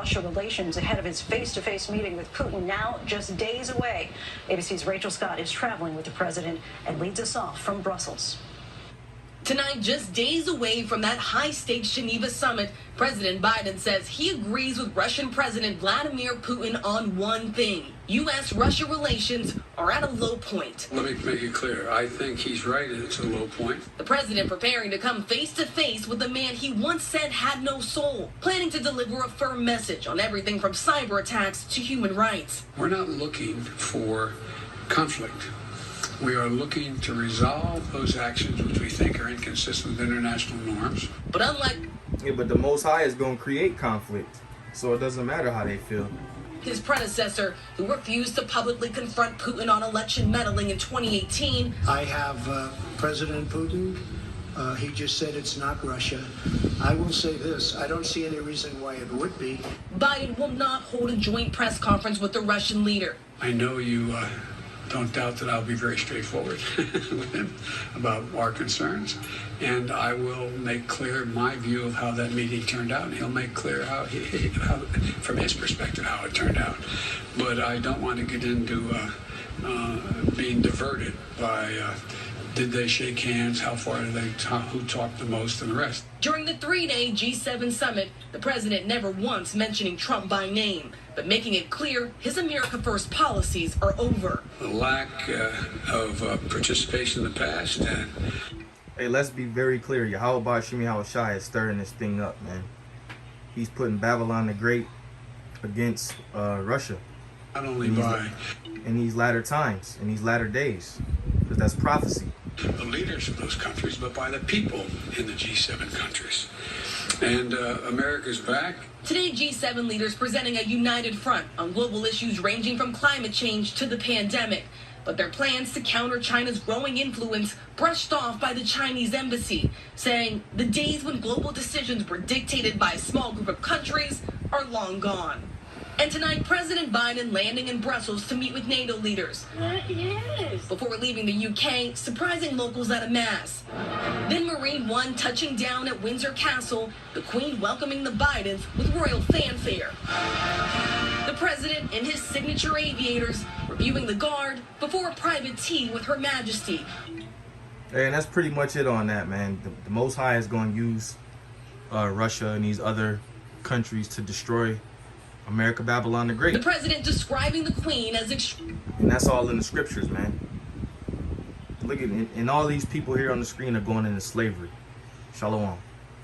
Russia relations ahead of his face-to-face meeting with Putin, now just days away. ABC's Rachel Scott is traveling with the president and leads us off from Brussels. Tonight, just days away from that high-stakes Geneva summit, President Biden says he agrees with Russian President Vladimir Putin on one thing. U.S.-Russia relations are at a low point. Let me make it clear. I think he's right. It's a low point. The president preparing to come face-to-face with the man he once said had no soul, planning to deliver a firm message on everything from cyber attacks to human rights. We're not looking for conflict. We are looking to resolve those actions which we think are inconsistent with international norms. But unlike but the Most High is going to create conflict, so it doesn't matter how they feel. His predecessor, who refused to publicly confront Putin on election meddling in 2018. I have President Putin. He just said it's not Russia. I will say this, I don't see any reason why it would be. Biden will not hold a joint press conference with the Russian leader. I know you don't doubt that I'll be very straightforward with him about our concerns, and I will make clear my view of how that meeting turned out, and he'll make clear how from his perspective, how it turned out. But I don't want to get into being diverted by did they shake hands, how far did they talk, who talked the most, and the rest. During the three-day G7 summit, the president never once mentioning Trump by name, but making it clear his America First policies are over. The lack of participation in the past. Hey, let's be very clear. Yahweh Shimi Hawashai is stirring this thing up, man. He's putting Babylon the Great against Russia. Not only by in these latter times, in these latter days, because that's prophecy. The leaders of those countries, but by the people in the G7 countries. And America's back. Today, G7 leaders presenting a united front on global issues ranging from climate change to the pandemic. But their plans to counter China's growing influence brushed off by the Chinese embassy, saying the days when global decisions were dictated by a small group of countries are long gone. And tonight, President Biden landing in Brussels to meet with NATO leaders. Yes. Before leaving the UK, surprising locals at a mass. Then Marine One touching down at Windsor Castle, the Queen welcoming the Bidens with royal fanfare. The president and his signature aviators reviewing the guard before a private tea with Her Majesty. Hey, and that's pretty much it on that, man. The Most High is going to use Russia and these other countries to destroy America, Babylon the Great. The president describing the Queen as and that's all in the scriptures, man. Look at and all these people here on the screen are going into slavery. Shalom.